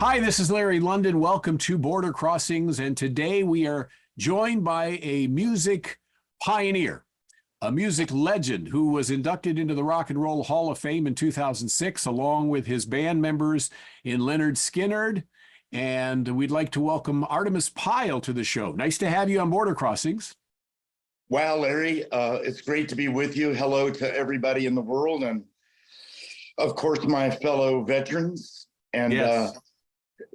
Hi, this is Larry London. Welcome to Border Crossings. And today we are joined by a music pioneer, a music legend who was inducted into the Rock and Roll Hall of Fame in 2006, along with his band members in Lynyrd Skynyrd. And we'd like to welcome Artemis Pyle to the show. Nice to have you on Border Crossings. Wow, Larry, it's great to be with you. Hello to everybody in the world. And of course, my fellow veterans. And Yes.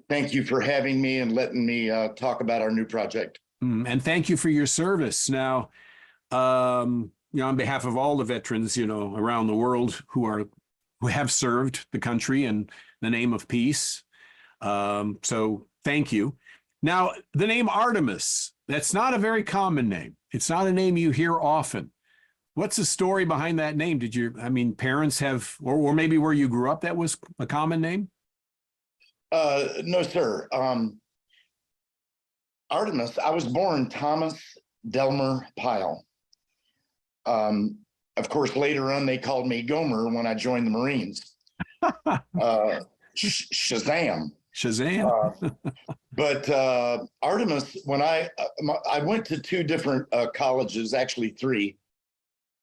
Thank you for having me and letting me talk about our new project. And thank you for your service. Now, on behalf of all the veterans, around the world who have served the country in the name of peace. So thank you. Now, the name Artemis, that's not a very common name. It's not a name you hear often. What's the story behind that name? Parents have, or maybe where you grew up, that was a common name? No, sir. Artemis, I was born Thomas Delmer Pyle. Of course, later on, they called me Gomer when I joined the Marines. Shazam. Shazam. But Artemis, when I went to two different colleges, actually three.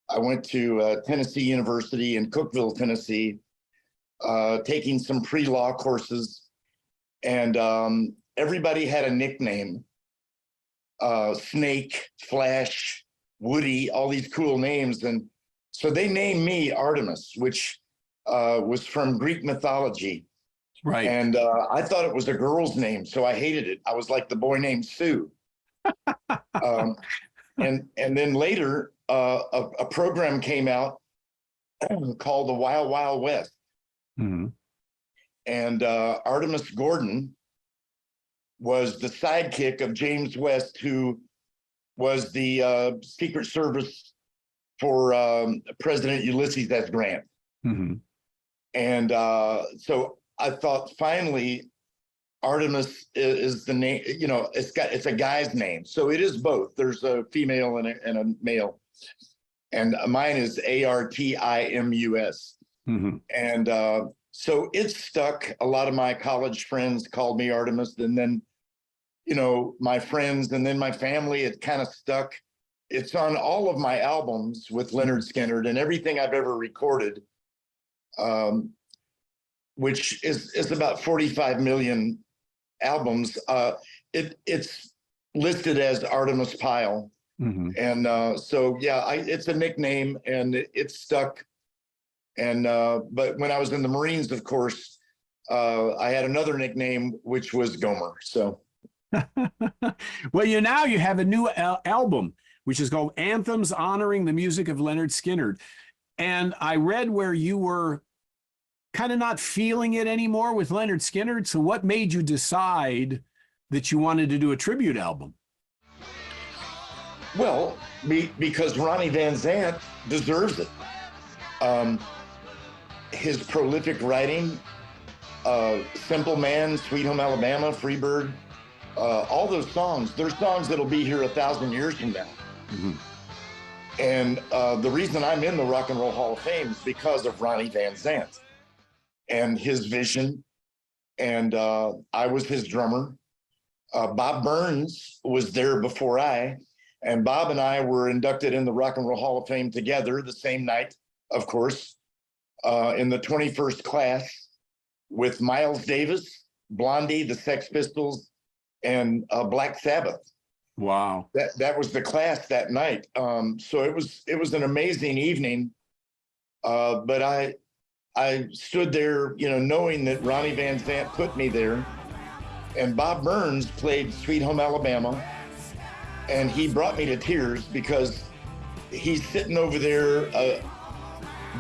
I went to Tennessee University in Cookeville, Tennessee, taking some pre-law courses. And everybody had a nickname, Snake, Flash, Woody, all these cool names. And so they named me Artemis, which was from Greek mythology. Right. And I thought it was a girl's name, so I hated it. I was like the boy named Sue. And then later, a program came out called the Wild Wild West. Mm-hmm. And Artemis Gordon was the sidekick of James West, who was the Secret Service for President Ulysses S. Grant. Mm-hmm. And so I thought finally Artemis is the name, it's a guy's name. So it is both. There's a female and a male. And mine is Artimus. Mm-hmm. And so it stuck. A lot of my college friends called me Artemis, and then, my friends, and then my family, it kind of stuck. It's on all of my albums with Lynyrd Skynyrd and everything I've ever recorded, which is about 45 million albums. It's listed as Artemis Pyle. Mm-hmm. And so, yeah, it's a nickname and it stuck. And but when I was in the Marines, of course, I had another nickname, which was Gomer. So, well, now you have a new album, which is called Anthems Honoring the Music of Lynyrd Skynyrd. And I read where you were kind of not feeling it anymore with Lynyrd Skynyrd. So what made you decide that you wanted to do a tribute album? Well, because Ronnie Van Zant deserves it. His prolific writing, Simple Man, Sweet Home Alabama, Freebird, all those songs, they're songs that'll be here 1,000 years from now. Mm-hmm. And the reason I'm in the Rock and Roll Hall of Fame is because of Ronnie Van Zant and his vision. And I was his drummer. Bob Burns was there before and Bob and I were inducted in the Rock and Roll Hall of Fame together the same night, of course. In the 21st class with Miles Davis, Blondie, the Sex Pistols, and Black Sabbath. Wow. That was the class that night. So it was an amazing evening. But I stood there, knowing that Ronnie Van Zant put me there. And Bob Burns played Sweet Home Alabama. And he brought me to tears because he's sitting over there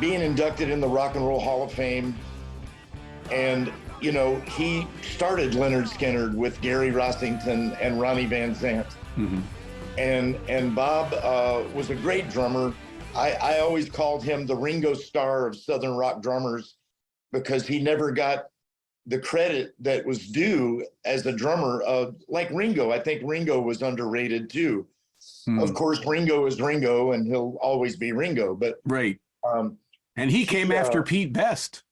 being inducted in the Rock and Roll Hall of Fame. And, he started Lynyrd Skynyrd with Gary Rossington and Ronnie Van Zant. Mm-hmm. And Bob was a great drummer. I always called him the Ringo Starr of Southern rock drummers because he never got the credit that was due as a drummer. Like Ringo, I think Ringo was underrated too. Mm. Of course, Ringo is Ringo and he'll always be Ringo, but right. And he came after Pete Best.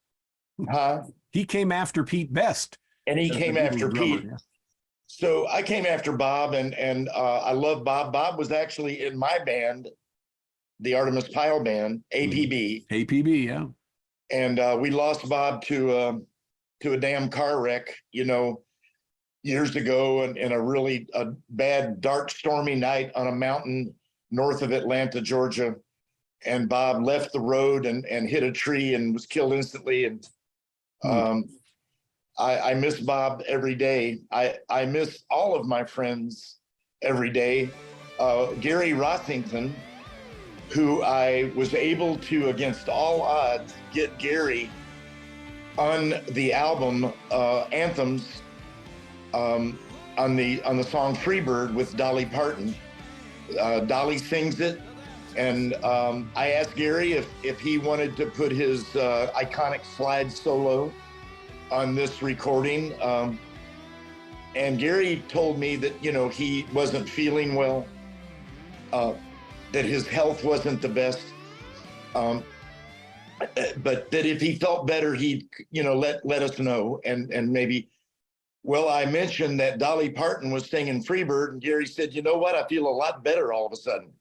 Huh? He came after Pete Best and he As came the Beatles after drummer, Pete. yeah. So I came after Bob, and I love Bob. Bob was actually in my band, the Artemis Pyle band, APB. APB, yeah. And we lost Bob to a damn car wreck, years ago, and in a really bad, dark, stormy night on a mountain north of Atlanta, Georgia. And Bob left the road and hit a tree and was killed instantly. And I miss Bob every day. I miss all of my friends every day. Gary Rossington, who I was able to, against all odds, get Gary on the album Anthems, on the song Freebird with Dolly Parton. Dolly sings it, and I asked Gary if he wanted to put his iconic slide solo on this recording. And Gary told me that, he wasn't feeling well, that his health wasn't the best, but that if he felt better, he'd, let us know. And maybe, well, I mentioned that Dolly Parton was singing Freebird, and Gary said, you know what? I feel a lot better all of a sudden.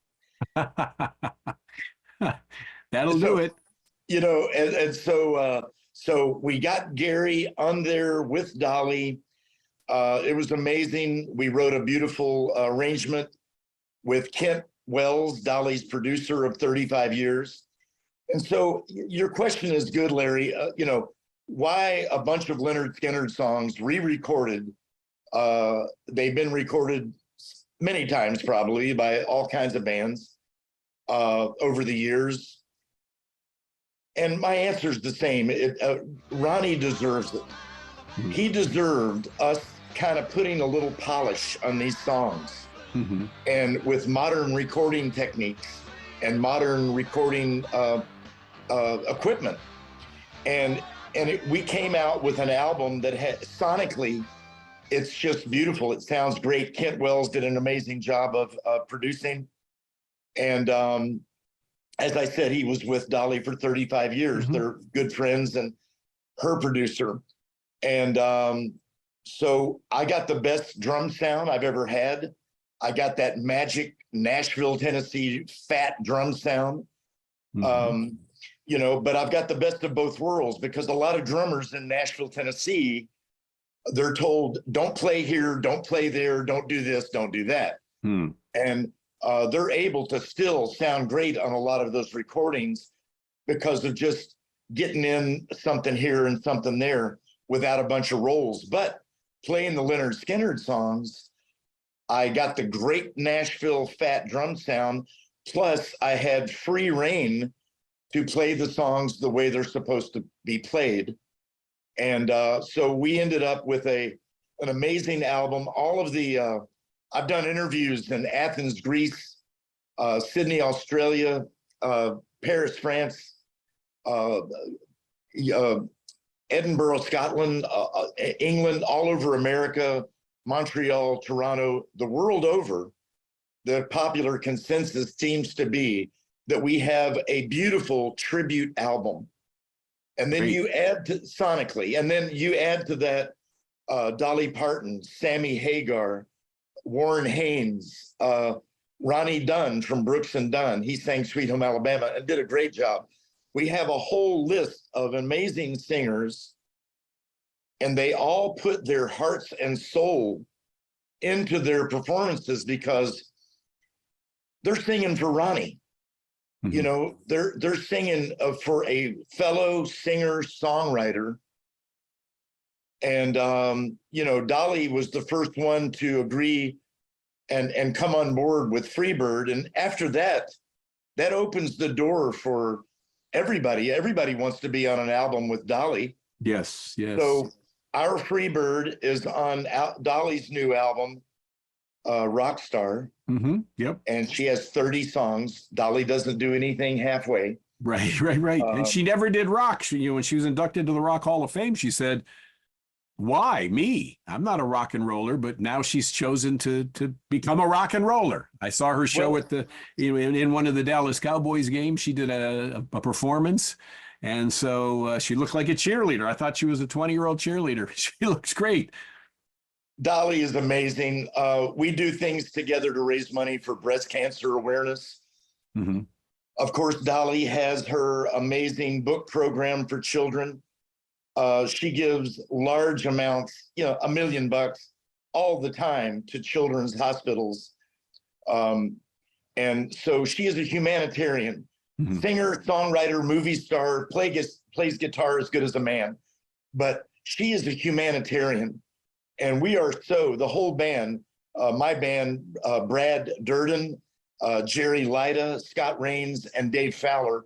That'll do it. And so we got Gary on there with Dolly. It was amazing. We wrote a beautiful arrangement with Kent Wells, Dolly's producer of 35 years. And so your question is good, Larry. Why a bunch of Lynyrd Skynyrd songs re-recorded? They've been recorded many times, probably, by all kinds of bands over the years. And my answer is the same. Ronnie deserves it. He deserved us kind of putting a little polish on these songs. And with modern recording techniques and modern recording equipment. And we came out with an album that had, sonically, it's just beautiful. It sounds great. Kent Wells did an amazing job of producing. And as I said, he was with Dolly for 35 years. They're good friends, and her producer. And so I got the best drum sound I've ever had. I got that magic Nashville, Tennessee fat drum sound. But I've got the best of both worlds, because a lot of drummers in Nashville, Tennessee, they're told, don't play here, don't play there, don't do this, don't do that. And they're able to still sound great on a lot of those recordings because of just getting in something here and something there without a bunch of rolls. But playing the Lynyrd Skynyrd songs, I got the great Nashville fat drum sound, plus I had free reign to play the songs the way they're supposed to be played. And so we ended up with an amazing album. All of the, I've done interviews in Athens, Greece, Sydney, Australia, Paris, France, Edinburgh, Scotland, England, all over America, Montreal, Toronto, the world over. The popular consensus seems to be that we have a beautiful tribute album. And then you add to sonically, and then you add to that Dolly Parton, Sammy Hagar, Warren Haynes, Ronnie Dunn from Brooks and Dunn. He sang Sweet Home Alabama and did a great job. We have a whole list of amazing singers, and they all put their hearts and soul into their performances because they're singing for Ronnie. They're singing for a fellow singer-songwriter. And, Dolly was the first one to agree and come on board with Freebird. And after that, that opens the door for everybody. Everybody wants to be on an album with Dolly. Yes. So our Freebird is on Dolly's new album, Rockstar. Yep. And she has 30 songs. Dolly doesn't do anything halfway. Right. And she never did rock. When she was inducted into the Rock Hall of Fame, she said, why me? I'm not a rock and roller, but now she's chosen to become a rock and roller. I saw her show at the, in one of the Dallas Cowboys games. She did a performance, And so she looked like a cheerleader. I thought she was a 20-year-old cheerleader. She looks great. Dolly is amazing. We do things together to raise money for breast cancer awareness. Mm-hmm. Of course, Dolly has her amazing book program for children. She gives large amounts, $1 million all the time to children's hospitals. And so she is a humanitarian, Mm-hmm. singer, songwriter, movie star, plays guitar as good as a man. But she is a humanitarian. And we are the whole band, my band, Brad Durden, Jerry Lida, Scott Rains, and Dave Fowler,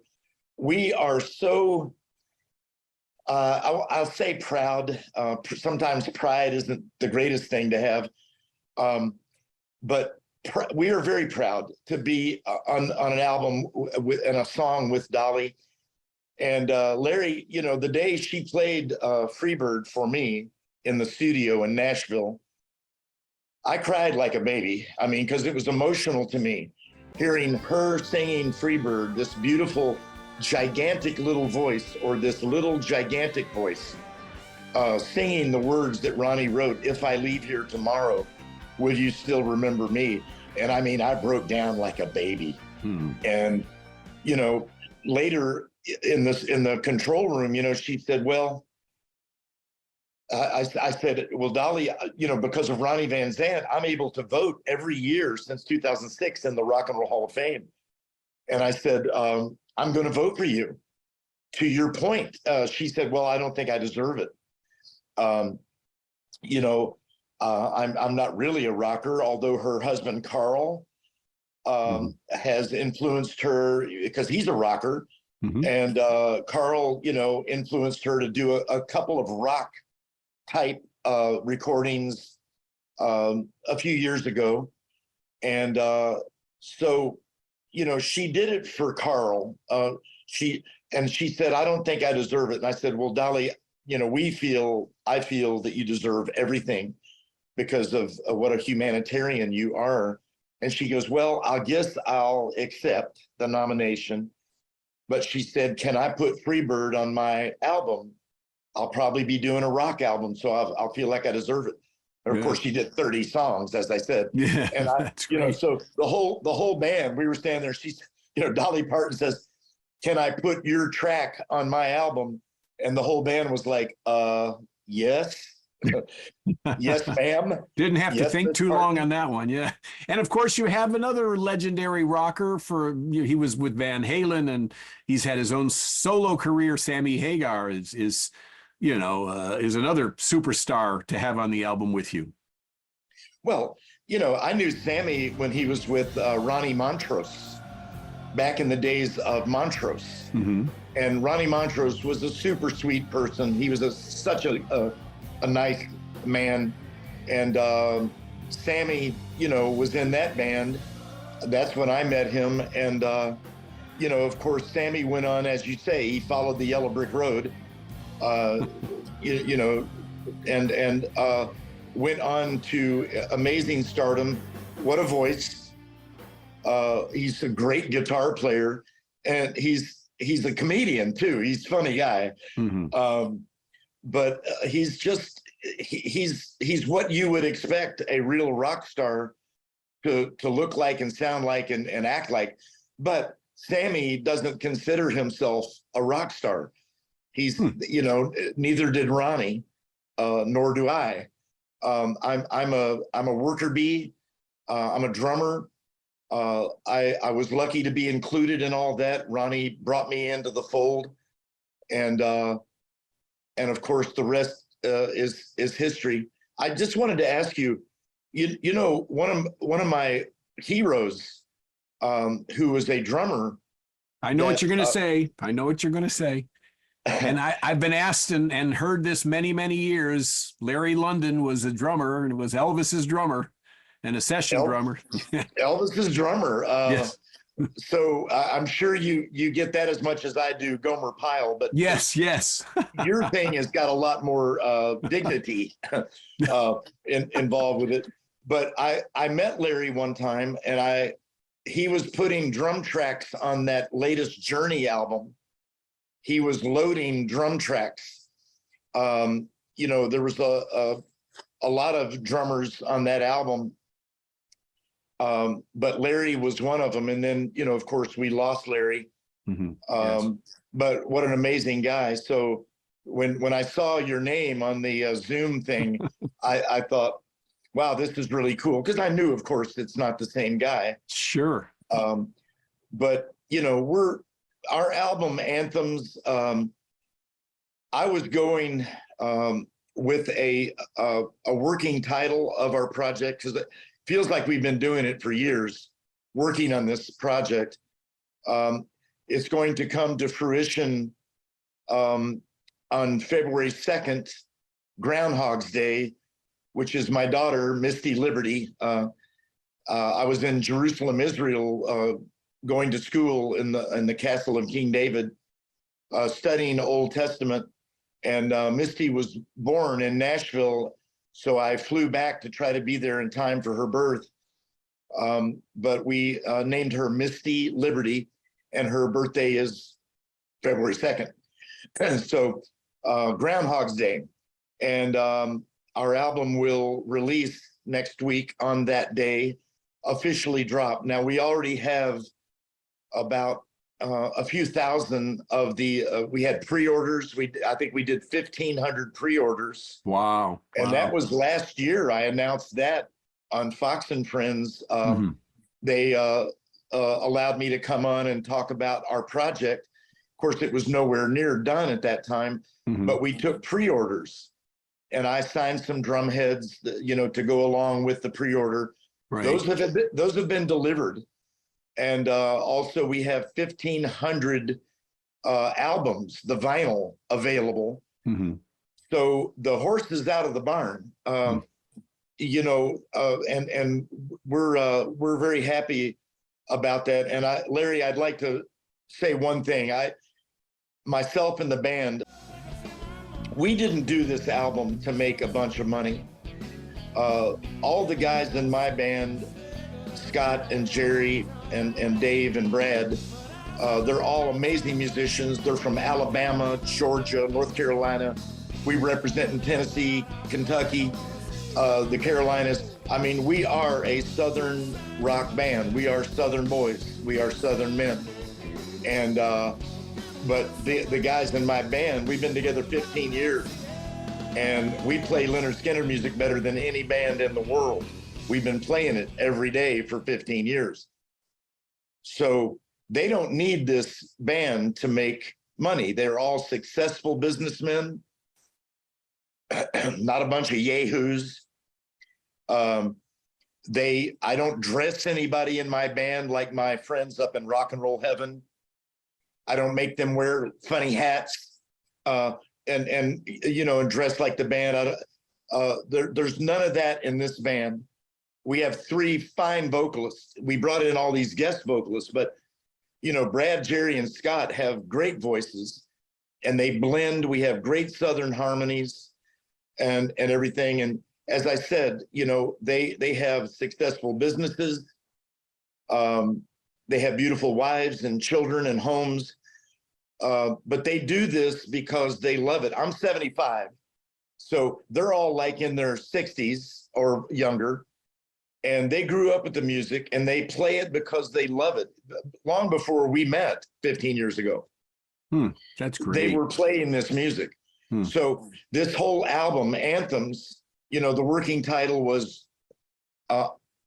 we are so, I'll say proud. Sometimes pride isn't the greatest thing to have, but we are very proud to be on an album and a song with Dolly. And Larry, the day she played Freebird for me in the studio in Nashville, I cried like a baby. I mean, because it was emotional to me, hearing her singing Freebird, this beautiful, gigantic little voice, or this little gigantic voice, singing the words that Ronnie wrote, "If I leave here tomorrow, will you still remember me?" And I mean, I broke down like a baby. And, later in the control room, she said, well, I said, well, Dolly, because of Ronnie Van Zant, I'm able to vote every year since 2006 in the Rock and Roll Hall of Fame. And I said, I'm going to vote for you. To your point, she said, well, I don't think I deserve it. I'm not really a rocker, although her husband, Carl, has influenced her because he's a rocker. Mm-hmm. And Carl, influenced her to do a couple of rock type recordings a few years ago. And so, she did it for Carl. She said, I don't think I deserve it. And I said, well, Dolly, I feel that you deserve everything because of what a humanitarian you are. And she goes, well, I guess I'll accept the nomination. But she said, can I put Freebird on my album? I'll probably be doing a rock album, so I'll feel like I deserve it. And of course, she did 30 songs, as I said. Yeah, and so the whole band, we were standing there. She's, Dolly Parton says, can I put your track on my album? And the whole band was like, yes. Yes, ma'am. Didn't have to think too long on that one. Yeah. And of course, you have another legendary rocker he was with Van Halen, and he's had his own solo career. Sammy Hagar is another superstar to have on the album with you. Well, I knew Sammy when he was with Ronnie Montrose back in the days of Montrose. Mm-hmm. And Ronnie Montrose was a super sweet person. He was such a nice man. And Sammy, was in that band. That's when I met him. And, of course, Sammy went on, as you say, he followed the yellow brick road, and went on to amazing stardom. What a voice. He's a great guitar player, and he's a comedian too. He's a funny guy. Mm-hmm. But he's just, he's what you would expect a real rock star to look like and sound like and act like. But Sammy doesn't consider himself a rock star. He's, neither did Ronnie, nor do I. I'm a worker bee. I'm a drummer. I was lucky to be included in all that. Ronnie brought me into the fold, and of course the rest is history. I just wanted to ask you, one of my heroes, who was a drummer. I know what you're going to say. I know what you're going to say. And I've been asked and heard this many, many years. Larry London was a drummer, and it was Elvis's drummer and a session drummer. Elvis's drummer. Yes. So I'm sure you get that as much as I do, Gomer Pyle. But yes. Your thing has got a lot more dignity involved with it. But I met Larry one time, and he was putting drum tracks on that latest Journey album. he was loading drum tracks. There was a lot of drummers on that album, but Larry was one of them. And then, of course, we lost Larry. Mm-hmm. Yes. But what an amazing guy. So when I saw your name on the Zoom thing, I thought, wow, this is really cool. Because I knew, of course, it's not the same guy. Sure. But, our album Anthems, I was going with a working title of our project, because it feels like we've been doing it for years, working on this project. It's going to come to fruition on February 2nd, Groundhog's Day, which is my daughter, Misty Liberty. I was in Jerusalem, Israel, going to school in the castle of King David, studying Old Testament. And Misty was born in Nashville, so I flew back to try to be there in time for her birth. But we named her Misty Liberty, and her birthday is February 2nd. So Groundhog's Day. And our album will release next week on that day, officially drop. Now, we already have about a few thousand of we had pre-orders. I think we did 1,500 pre-orders. Wow. And that was last year. I announced that on Fox and Friends. Mm-hmm. They allowed me to come on and talk about our project. Of course, it was nowhere near done at that time, Mm-hmm. but we took pre-orders, and I signed some drum heads, to go along with the pre-order. Right. Those have been delivered. And also we have 1,500 albums, the vinyl available. Mm-hmm. So the horse is out of the barn, and we're very happy about that. And Larry, I'd like to say one thing. Myself and the band, we didn't do this album to make a bunch of money. All the guys in my band, Scott and Jerry and Dave and Brad, they're all amazing musicians. They're from Alabama, Georgia, North Carolina. We represent in Tennessee, Kentucky, the Carolinas. I mean, we are a Southern rock band. We are Southern boys. We are Southern men. And but the guys in my band, we've been together 15 years, and we play Lynyrd Skynyrd music better than any band in the world. We've been playing it every day for 15 years. So they don't need this band to make money. They're all successful businessmen, not a bunch of yahoos. I don't dress anybody in my band like my friends up in rock and roll heaven. I don't make them wear funny hats and dress like the band. There's none of that in this band. We have 3 fine vocalists. We brought in all these guest vocalists, but Brad, Jerry, and Scott have great voices, and they blend. We have great Southern harmonies and everything. And as I said, they have successful businesses. They have beautiful wives and children and homes, but they do this because they love it. I'm 75, so they're all like in their 60s or younger, and they grew up with the music, and they play it because they love it. Long before we met 15 years ago, that's great. They were playing this music. So this whole album, Anthems, the working title was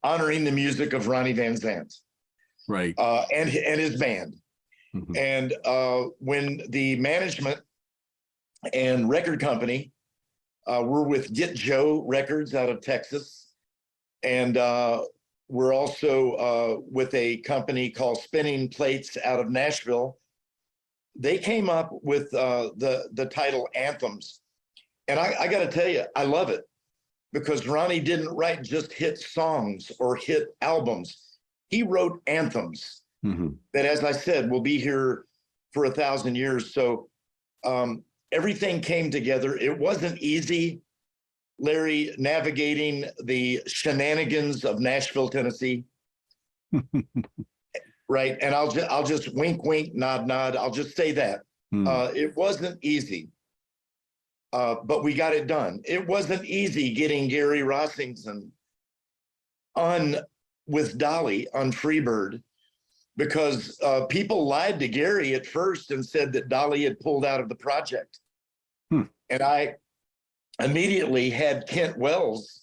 honoring the music of Ronnie Van Zant. Right. And his band. Mm-hmm. And when the management and record company we're with Get Joe Records out of Texas, and we're also with a company called Spinning Plates out of Nashville. They came up with the title Anthems. And I got to tell you, I love it, because Ronnie didn't write just hit songs or hit albums. He wrote anthems that, as I said, will be here for 1,000 years. So everything came together. It wasn't easy, Larry, navigating the shenanigans of Nashville, Tennessee. Right. And I'll just wink, wink, nod, nod. I'll just say that. It wasn't easy, but we got it done. It wasn't easy getting Gary Rossington on with Dolly on Freebird, because people lied to Gary at first and said that Dolly had pulled out of the project. And I immediately had Kent Wells,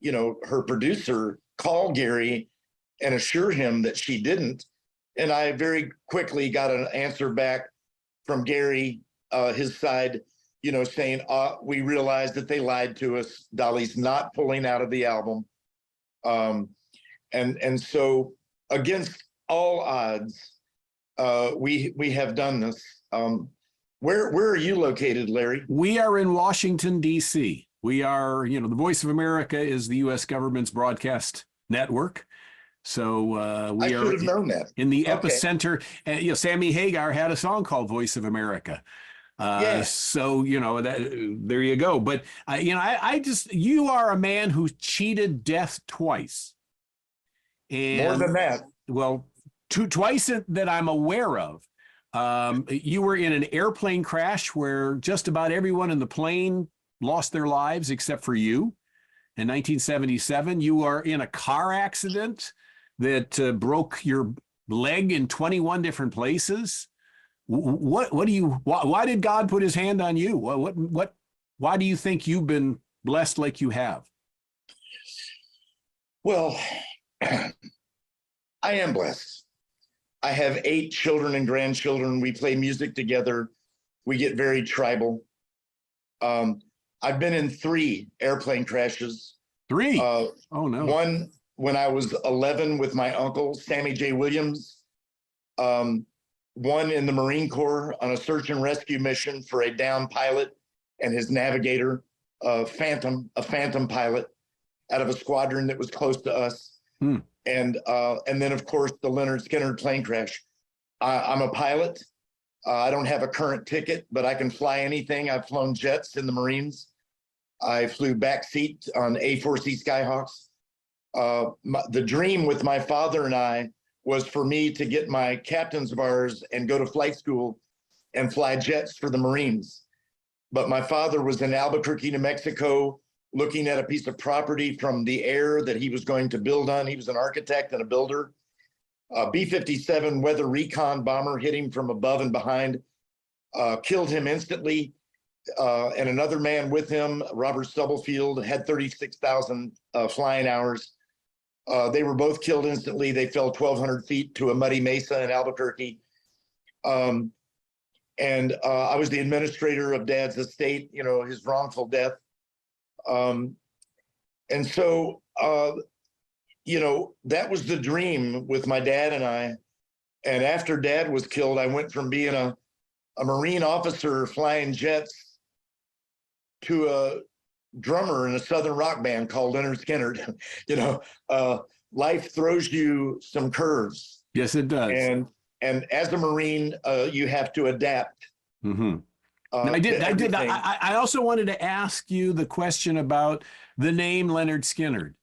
you know, her producer, call Gary and assure him that she didn't. And I very quickly got an answer back from Gary, his side, you know, saying, we realized that they lied to us. Dolly's not pulling out of the album. And so against all odds, we have done this. Where are you located, Larry? We are in Washington, D.C. We are, you know, the Voice of America is the U.S. government's broadcast network. So we I should have known that. In the epicenter. And, you know, Sammy Hagar had a song called Voice of America. So, you know, there you go. But, you know, I just, you are a man who cheated death twice. And, more than that. Well, twice that I'm aware of. You were in an airplane crash where just about everyone in the plane lost their lives except for you. In 1977, you are in a car accident that broke your leg in 21 different places. What do you? Why did God put His hand on you? Why do you think you've been blessed like you have? Well, I am blessed. I have 8 children and grandchildren. We play music together. We get very tribal. I've been in 3 airplane crashes. 3? Oh, no. One when I was 11 with my uncle, Sammy J. Williams. One in the Marine Corps on a search and rescue mission for a downed pilot and his navigator, a phantom pilot out of a squadron that was close to us. And then, of course, the Lynyrd Skynyrd plane crash. I'm a pilot. I don't have a current ticket, but I can fly anything. I've flown jets in the Marines. I flew backseat on A4C Skyhawks. The dream with my father and I was for me to get my captain's bars and go to flight school and fly jets for the Marines. But my father was in Albuquerque, New Mexico, looking at a piece of property from the air that he was going to build on. He was an architect and a builder. A B-57 weather recon bomber hit him from above and behind, killed him instantly. And another man with him, Robert Stubblefield, had 36,000 flying hours. They were both killed instantly. They fell 1,200 feet to a muddy mesa in Albuquerque. And I was the administrator of Dad's estate, you know, his wrongful death. And so, you know, that was the dream with my dad and I. And after Dad was killed, I went from being a Marine officer flying jets to a drummer in a Southern rock band called Lynyrd Skynyrd. You know, life throws you some curves. Yes, it does. And as a Marine, you have to adapt. I also wanted to ask you the question about the name Lynyrd Skynyrd.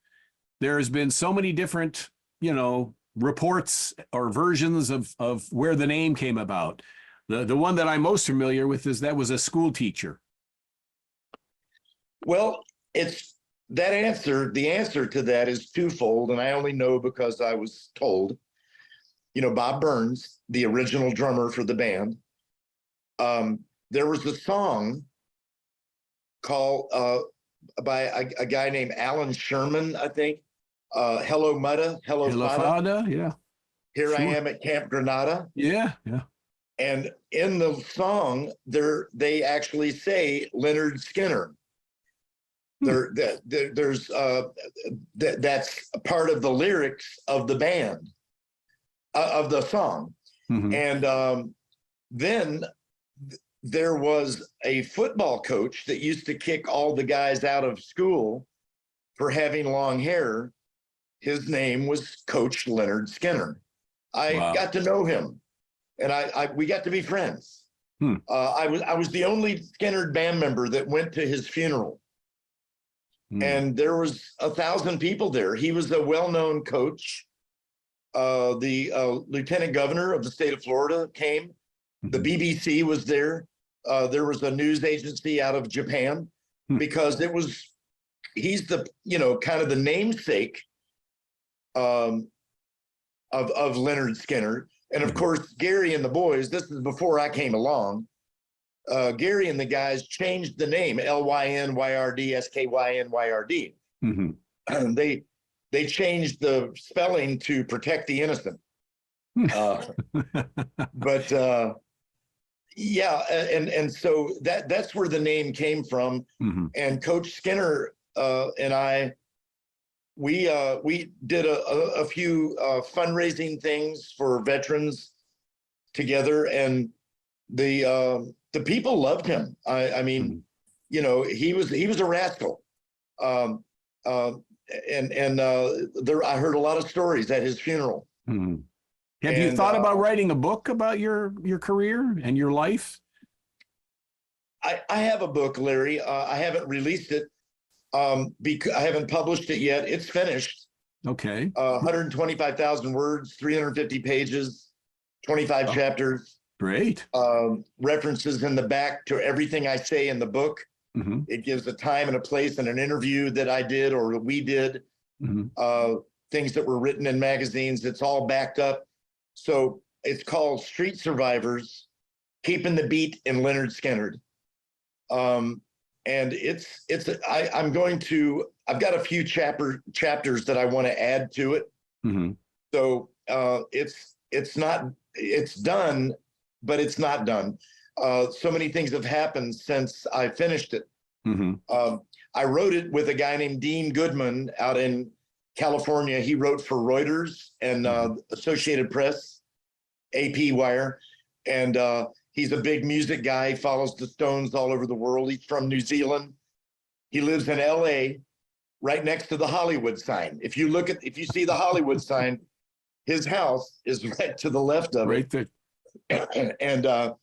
There has been so many different, you know, reports or versions of where the name came about. The one that I'm most familiar with is that was a school teacher. Well, it's that answer. The answer to that is twofold, and I only know because I was told. You know, Bob Burns, the original drummer for the band, there was a song called by a guy named Alan Sherman, I think. Hello Mutta, Hello Fada. Yeah. Here sure. I am at Camp Granada. Yeah. And in the song, they actually say Lynyrd Skynyrd. That's part of the lyrics of the band, of the song. And then there was a football coach that used to kick all the guys out of school for having long hair. His name was Coach Lynyrd Skynyrd. I got to know him, and we got to be friends. I was the only Skynyrd band member that went to his funeral. And there was 1,000 people there. He was a well-known coach. The lieutenant governor of the state of Florida came. The BBC was there. There was a news agency out of Japan, because he's the, kind of the namesake of Lynyrd Skynyrd. And of course, Gary and the boys, this is before I came along. Gary and the guys changed the name, Lynyrd, Skynyrd. They changed the spelling to protect the innocent. But yeah, and so that's where the name came from. And Coach Skinner and I, we did a few fundraising things for veterans together, and the people loved him. I mean, he was a rascal. And I heard a lot of stories at his funeral. Have you thought about writing a book about your career and your life? I have a book, Larry. I haven't released it because I haven't published it yet. It's finished. Okay. 125,000 words, 350 pages, 25 chapters. Great. References in the back to everything I say in the book. It gives a time and a place and an interview that I did or we did. Things that were written in magazines. It's all backed up. So it's called Street Survivors, Keeping the Beat in Lynyrd Skynyrd. And I've got a few chapters that I want to add to it. So it's done, but it's not done. So many things have happened since I finished it. I wrote it with a guy named Dean Goodman out in California. He wrote for Reuters and Associated Press, AP Wire, and he's a big music guy. He follows the Stones all over the world. He's from New Zealand. He lives in LA, right next to the Hollywood sign. If you see the Hollywood sign, his house is right to the left of it. Right there. And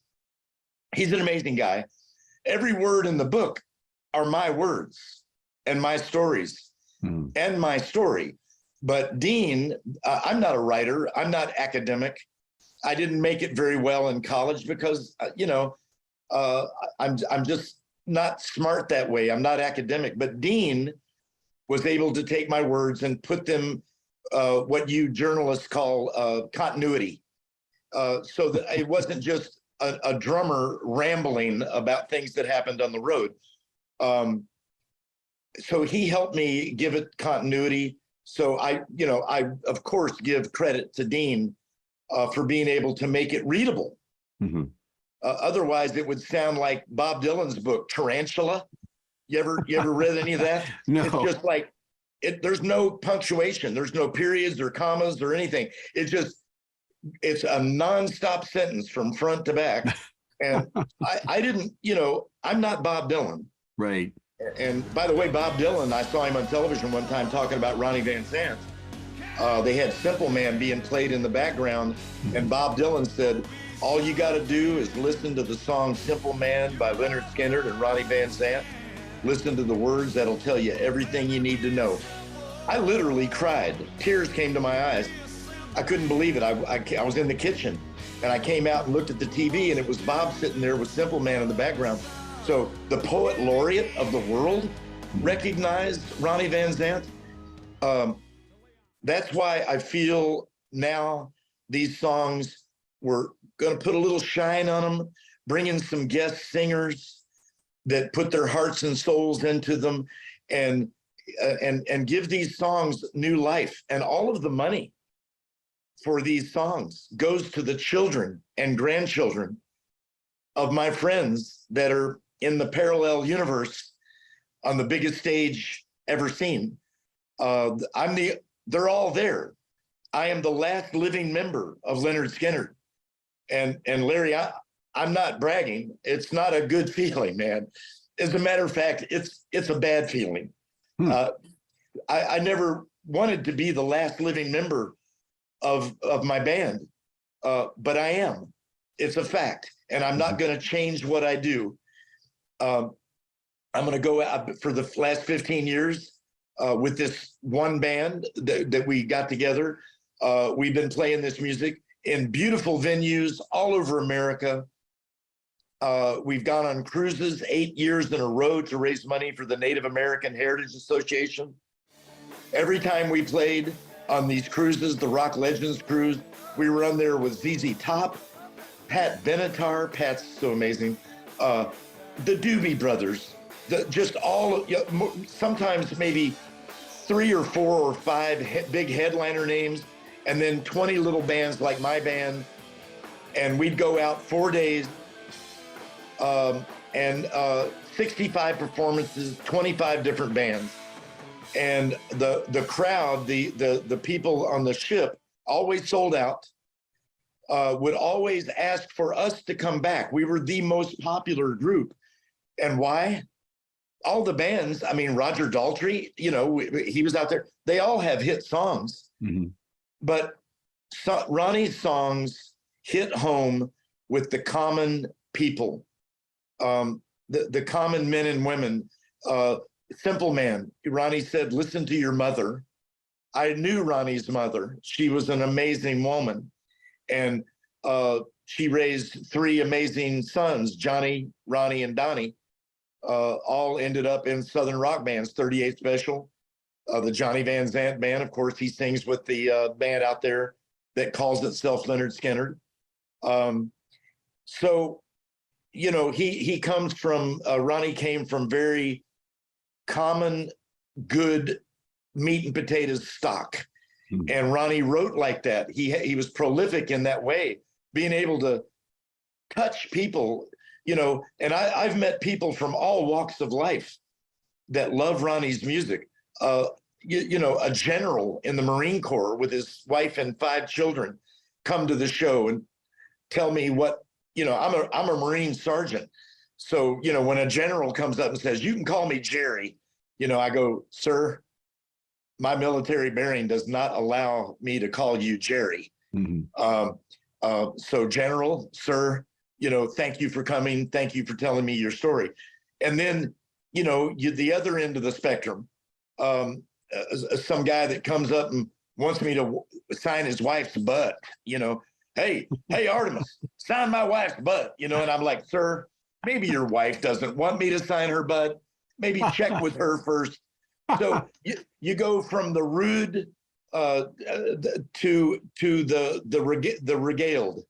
he's an amazing guy. Every word in the book are my words and my stories. And my story. But Dean, I'm not a writer. I'm not academic. I didn't make it very well in college because, I'm just not smart that way. I'm not academic. But Dean was able to take my words and put them what you journalists call continuity. So that it wasn't just a drummer rambling about things that happened on the road. So he helped me give it continuity. So I of course give credit to Dean for being able to make it readable. Otherwise, it would sound like Bob Dylan's book, Tarantula. You ever read any of that? No. It's just like there's no punctuation, there's no periods or commas or anything. It's a nonstop sentence from front to back. And I didn't, I'm not Bob Dylan. Right. And by the way, Bob Dylan, I saw him on television one time talking about Ronnie Van Zant. They had Simple Man being played in the background, and Bob Dylan said, all you got to do is listen to the song Simple Man by Lynyrd Skynyrd and Ronnie Van Zant. Listen to the words, that'll tell you everything you need to know. I literally cried. Tears came to my eyes. I couldn't believe it. I was in the kitchen, and I came out and looked at the TV, and it was Bob sitting there with Simple Man in the background. So the poet laureate of the world recognized Ronnie Van Zant. That's why I feel now these songs, we're going to put a little shine on them, bring in some guest singers that put their hearts and souls into them, and give these songs new life. And all of the money for these songs goes to the children and grandchildren of my friends that are in the parallel universe on the biggest stage ever seen. They're all there. I am the last living member of Lynyrd Skynyrd. And Larry, I'm not bragging. It's not a good feeling, man. As a matter of fact, it's a bad feeling. I never wanted to be the last living member of my band, but I am. It's a fact, and I'm not going to change what I do. I'm going to go out for the last 15 years with this one band that we got together. We've been playing this music in beautiful venues all over America. We've gone on cruises 8 years in a row to raise money for the Native American Heritage Association. Every time we played on these cruises, the Rock Legends cruise, we were on there with ZZ Top, Pat Benatar, Pat's so amazing, the Doobie Brothers, just all, sometimes maybe 3 or 4 or 5 big headliner names, and then 20 little bands like my band. And we'd go out 4 days, and 65 performances, 25 different bands. And the crowd, the people on the ship always sold out, would always ask for us to come back. We were the most popular group. And why? All the bands, I mean, Roger Daltrey, he was out there. They all have hit songs, but Ronnie's songs hit home with the common people, the common men and women. Simple Man, Ronnie said, listen to your mother. I knew Ronnie's mother. She was an amazing woman. And she raised 3 amazing sons, Johnny, Ronnie, and Donnie. All ended up in Southern rock bands, 38 Special, the Johnny Van Zant band. Of course, he sings with the band out there that calls itself Lynyrd Skynyrd. So, he comes from, Ronnie came from very common, good meat and potatoes stock. And Ronnie wrote like that. He was prolific in that way, being able to touch people, and I've met people from all walks of life that love Ronnie's music. A general in the Marine Corps with his wife and 5 children come to the show and tell me what, I'm a Marine sergeant. So, when a general comes up and says, you can call me Jerry, I go, sir, my military bearing does not allow me to call you Jerry. So General, sir, thank you for coming. Thank you for telling me your story. And then, the other end of the spectrum, some guy that comes up and wants me to sign his wife's butt, hey, Artemis, sign my wife's butt, and I'm like, sir, maybe your wife doesn't want me to sign her butt. Maybe check with her first. So you go from the rude to the regaled,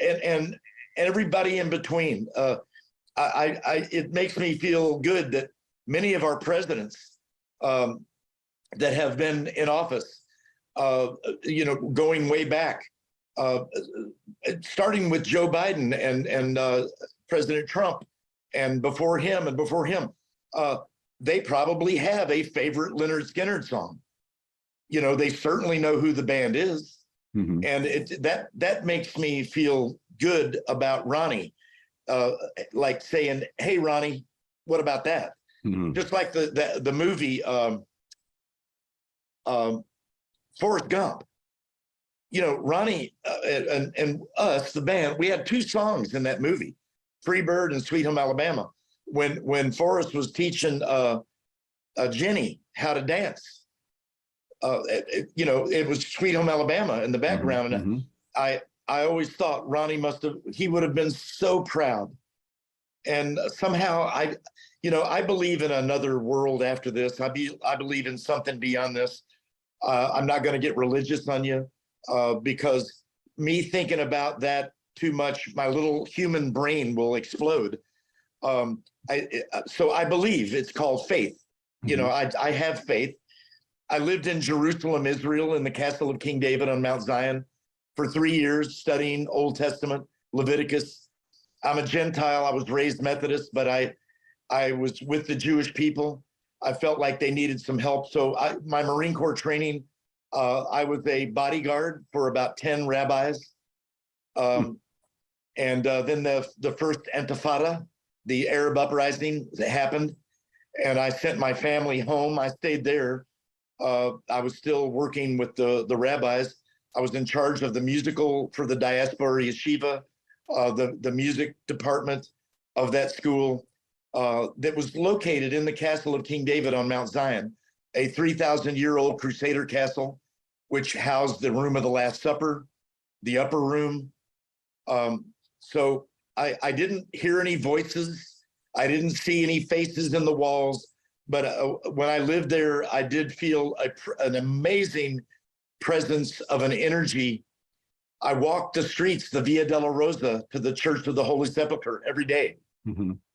and everybody in between. It makes me feel good that many of our presidents that have been in office, going way back, starting with Joe Biden and President Trump, and before him, they probably have a favorite Lynyrd Skynyrd song. They certainly know who the band is. And that makes me feel good about Ronnie, like saying, hey, Ronnie, what about that? Just like the movie Forrest Gump. Ronnie and us, the band, we had 2 songs in that movie, Freebird and Sweet Home Alabama, when Forrest was teaching Jenny how to dance. It was Sweet Home Alabama in the background. And I always thought Ronnie he would have been so proud. And somehow I believe in another world after this. I believe in something beyond this. I'm not going to get religious on you because me thinking about that too much, my little human brain will explode. So I believe. It's called faith. I have faith. I lived in Jerusalem, Israel, in the castle of King David on Mount Zion for 3 years, studying Old Testament, Leviticus. I'm a Gentile. I was raised Methodist, but I was with the Jewish people. I felt like they needed some help. So my Marine Corps training, I was a bodyguard for about 10 rabbis. And then the first Intifada, the Arab uprising that happened, and I sent my family home. I stayed there. I was still working with the rabbis. I was in charge of the musical for the diaspora yeshiva, the music department of that school that was located in the castle of King David on Mount Zion, a 3,000-year-old Crusader castle. which housed the room of the Last Supper, the upper room. So I didn't hear any voices. I didn't see any faces in the walls. But when I lived there, I did feel an amazing presence of an energy. I walked the streets, the Via della Rosa, to the Church of the Holy Sepulchre every day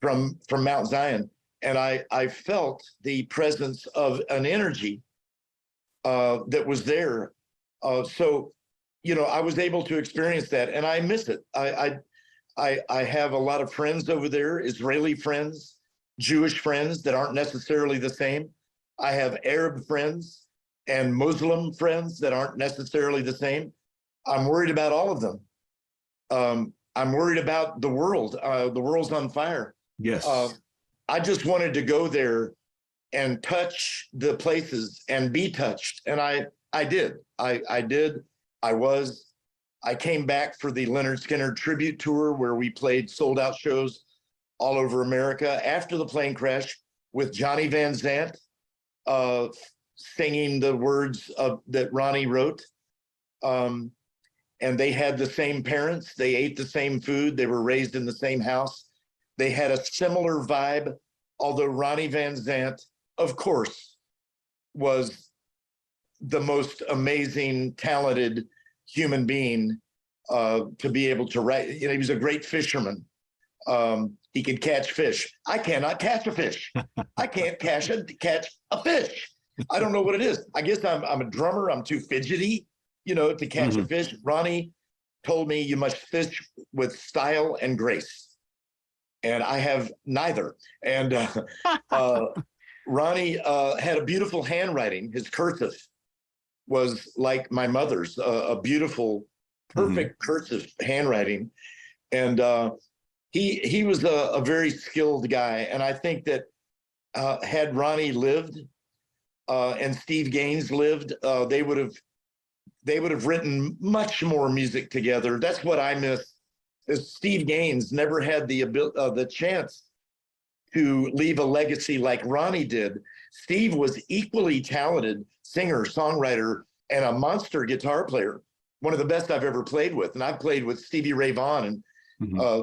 from Mount Zion. And I felt the presence of an energy that was there. So, you know, I was able to experience that, and I miss it. I have a lot of friends over there, Israeli friends, Jewish friends that aren't necessarily the same. I have Arab friends and Muslim friends that aren't necessarily the same. I'm worried about all of them. I'm worried about the world. The world's on fire. Yes. I just wanted to go there and touch the places and be touched. And I did. I did. I came back for the Lynyrd Skynyrd tribute tour where we played sold out shows all over America after the plane crash with Johnny Van Zant singing the words that Ronnie wrote. And they had the same parents. They ate the same food. They were raised in the same house. They had a similar vibe, although Ronnie Van Zant, of course, was the most amazing, talented human being to be able to write. You know, he was a great fisherman. He could catch fish. I cannot catch a fish. I can't catch a fish. I don't know what it is. I guess I'm a drummer. I'm too fidgety, you know, to catch a fish. Ronnie told me you must fish with style and grace. And I have neither. And Ronnie had a beautiful handwriting. His cursive was like my mother's, a beautiful, perfect cursive handwriting. And he was a very skilled guy. And I think that had Ronnie lived and Steve Gaines lived, they would have written much more music together. That's what I miss. Is Steve Gaines never had the chance to leave a legacy like Ronnie did. Steve was equally talented singer, songwriter, and a monster guitar player. One of the best I've ever played with. And I've played with Stevie Ray Vaughan and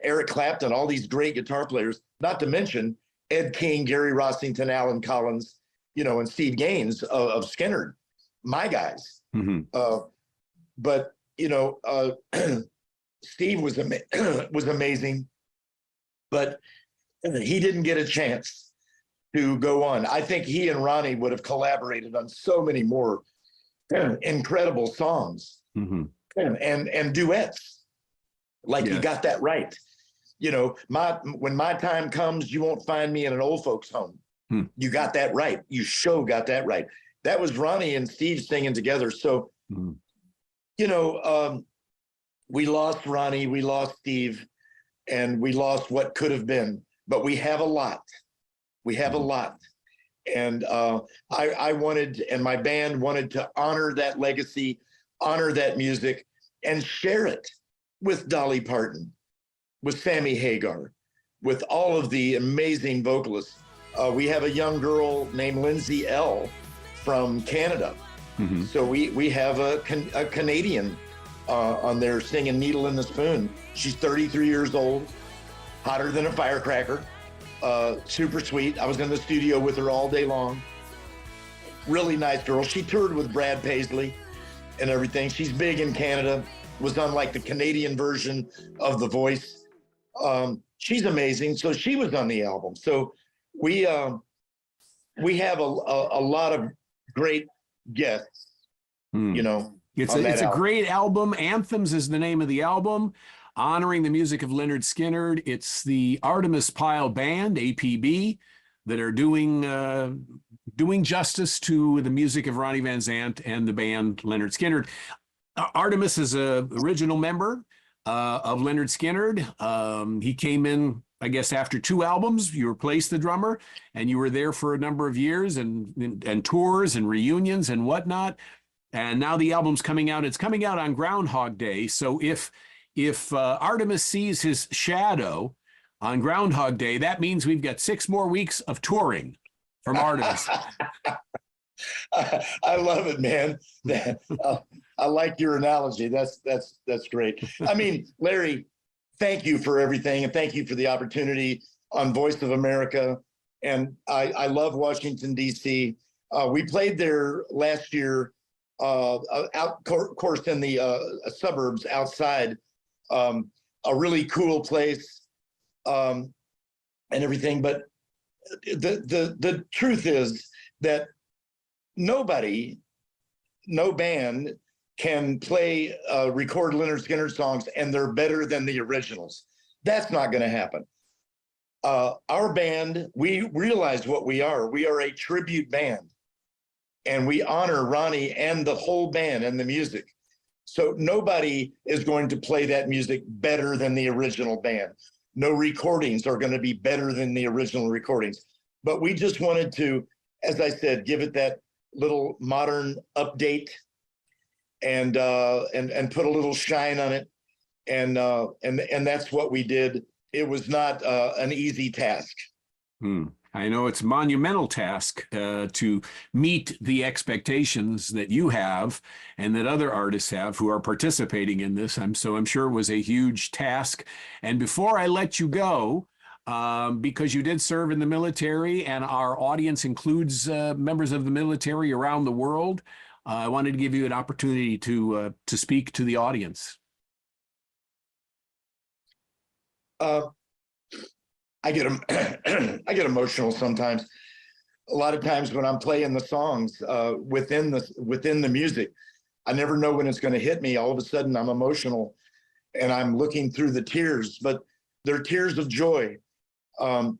Eric Clapton, all these great guitar players, not to mention Ed King, Gary Rossington, Alan Collins, you know, and Steve Gaines of Skynyrd, my guys. But, you know, Steve was amazing, but he didn't get a chance to go on. I think he and Ronnie would have collaborated on so many more incredible songs and duets. Like, you got that right. You know, when my time comes, you won't find me in an old folks home. You got that right. You got that right. That was Ronnie and Steve singing together. So, you know, we lost Ronnie, we lost Steve, and we lost what could have been, but we have a lot. We have a lot. And I wanted, and my band wanted to honor that legacy, honor that music, and share it with Dolly Parton, with Sammy Hagar, with all of the amazing vocalists. We have a young girl named Lindsay L. from Canada. So we have a Canadian on there singing Needle in the Spoon. She's 33 years old, hotter than a firecracker, super sweet. I was in the studio with her all day long. Really nice girl. She toured with Brad Paisley and everything. She's big in Canada, was on like the Canadian version of The Voice. She's amazing. So she was on the album. So we have a lot of great guests, you know. It's a great album. Anthems is the name of the album, honoring the music of Lynyrd Skynyrd. It's the Artemis Pyle Band, APB, that are doing justice to the music of Ronnie Van Zant and the band Lynyrd Skynyrd. Artemis is a original member of Lynyrd Skynyrd. He came in, I guess, after 2 albums. You replaced the drummer, and you were there for a number of years and tours and reunions and whatnot. And now the album's coming out. It's coming out on Groundhog Day. So if Artemis sees his shadow on Groundhog Day, that means we've got 6 more weeks of touring from Artemis. I love it, man. I like your analogy. That's great. I mean, Larry, thank you for everything, and thank you for the opportunity on Voice of America. And I love Washington, D.C. We played there last year, of course, in the suburbs outside, a really cool place, and everything. But the truth is that nobody, no band can play, record Lynyrd Skynyrd songs and they're better than the originals. That's not going to happen. Our band, we realize what we are. We are a tribute band, and we honor Ronnie and the whole band and the music. So nobody is going to play that music better than the original band. No recordings are going to be better than the original recordings. But we just wanted to, as I said, give it that little modern update and put a little shine on it. And that's what we did. It was not an easy task. I know it's a monumental task to meet the expectations that you have and that other artists have who are participating in this. I'm sure it was a huge task. And before I let you go, because you did serve in the military and our audience includes members of the military around the world, I wanted to give you an opportunity to speak to the audience. I get emotional sometimes. A lot of times when I'm playing the songs within the music, I never know when it's going to hit me. All of a sudden, I'm emotional, and I'm looking through the tears, but they're tears of joy. I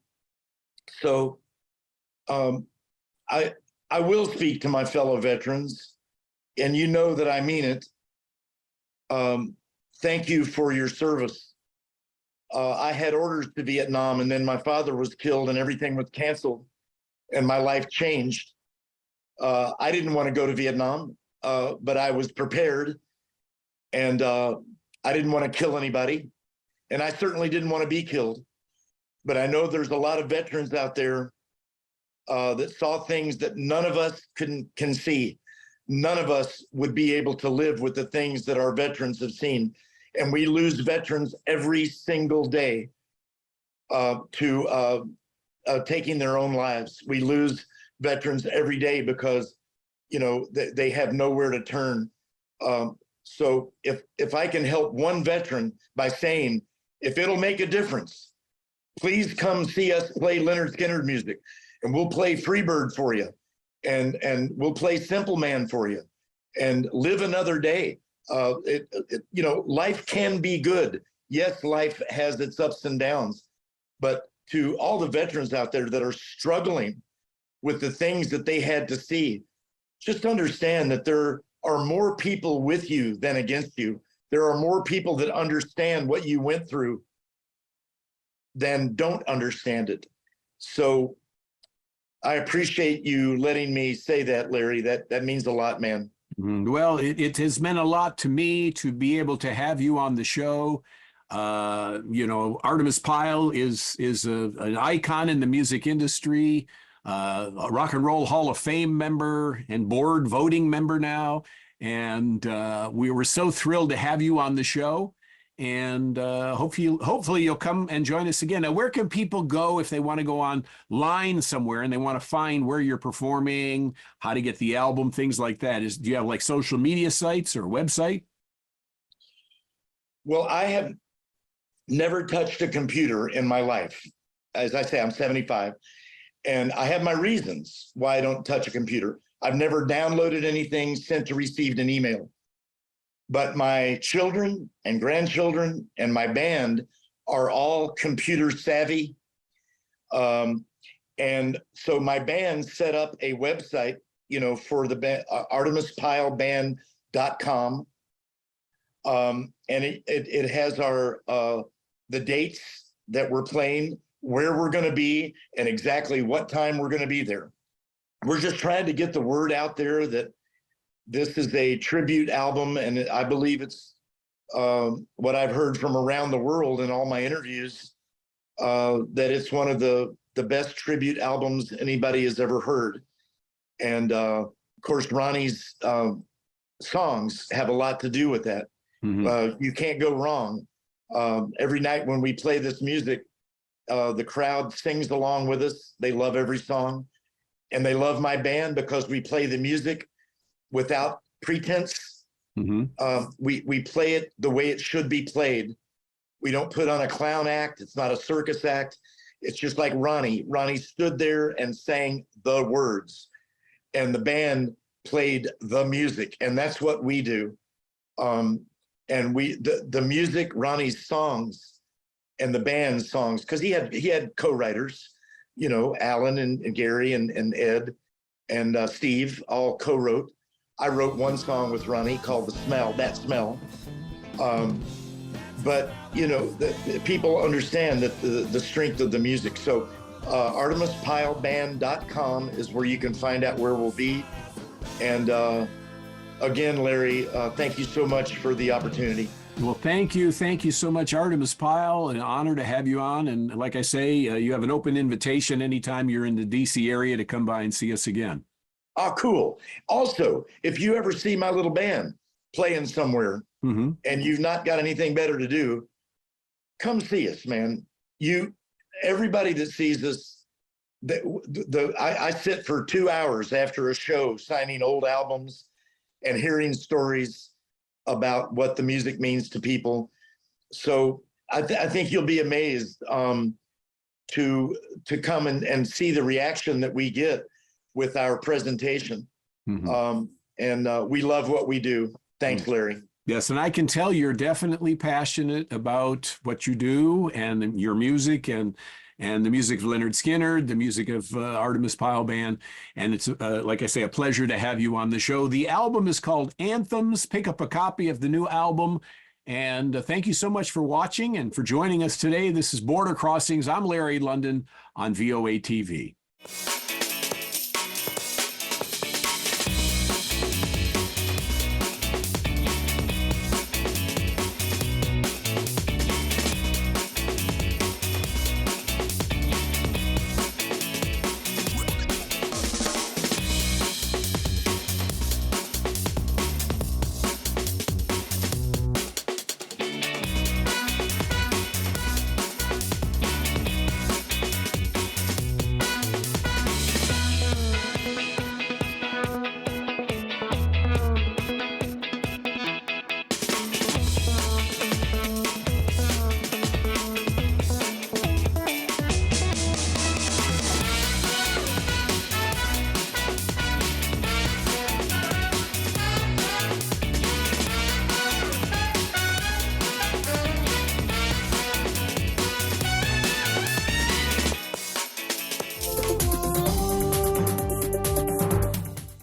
will speak to my fellow veterans, and you know that I mean it. Thank you for your service. I had orders to Vietnam, and then my father was killed and everything was canceled and my life changed. I didn't want to go to Vietnam, but I was prepared, and I didn't want to kill anybody, and I certainly didn't want to be killed. But I know there's a lot of veterans out there that saw things that none of us can see. None of us would be able to live with the things that our veterans have seen. And we lose veterans every single day to taking their own lives. We lose veterans every day because, you know, they have nowhere to turn. So if I can help one veteran by saying, if it'll make a difference, please come see us play Lynyrd Skynyrd music, and we'll play Freebird for you, and we'll play Simple Man for you, and live another day. You know, life can be good. Yes, life has its ups and downs, but to all the veterans out there that are struggling with the things that they had to see, just understand that there are more people with you than against you. There are more people that understand what you went through than don't understand it. So I appreciate you letting me say that, Larry. That means a lot, man. Well, it has meant a lot to me to be able to have you on the show. You know, Artemis Pyle is an icon in the music industry, a Rock and Roll Hall of Fame member and board voting member now. And we were so thrilled to have you on the show. And hopefully you'll come and join us again. Now, where can people go if they want to go online somewhere and they want to find where you're performing, how to get the album, things like that? Do you have like social media sites or website? Well, I have never touched a computer in my life. As I say, I'm 75, and I have my reasons why I don't touch a computer. I've never downloaded anything, sent or received an email. But my children and grandchildren and my band are all computer savvy. And so my band set up a website, you know, for the band, ArtemisPyleBand.com. And it has our the dates that we're playing, where we're going to be, and exactly what time we're going to be there. We're just trying to get the word out there that this is a tribute album, and I believe it's what I've heard from around the world in all my interviews, that it's one of the best tribute albums anybody has ever heard. And of course, Ronnie's songs have a lot to do with that. You can't go wrong. Every night when we play this music, the crowd sings along with us. They love every song, and they love my band because we play the music without pretense. We play it the way it should be played. We don't put on a clown act. It's not a circus act. It's just like Ronnie. Ronnie stood there and sang the words, and the band played the music, and that's what we do. And the music, Ronnie's songs, and the band's songs, because he had co-writers, you know, Alan and Gary and Ed and Steve all co-wrote. I wrote one song with Ronnie called "The Smell," that smell. But you know, the people understand that the strength of the music. So ArtemisPyleBand.com is where you can find out where we'll be. And again, Larry, thank you so much for the opportunity. Well, thank you. Thank you so much, Artemis Pyle. An honor to have you on. And like I say, you have an open invitation anytime you're in the DC area to come by and see us again. Oh, cool. Also, if you ever see my little band playing somewhere and you've not got anything better to do, come see us, man. Everybody that sees us, I sit for 2 hours after a show signing old albums and hearing stories about what the music means to people. So I think you'll be amazed to come and see the reaction that we get with our presentation. And we love what we do. Thanks, Larry. Yes, and I can tell you're definitely passionate about what you do and your music and the music of Lynyrd Skynyrd, the music of Artemis Pyle Band. And it's, like I say, a pleasure to have you on the show. The album is called Anthems. Pick up a copy of the new album. And thank you so much for watching and for joining us today. This is Border Crossings. I'm Larry London on VOA TV.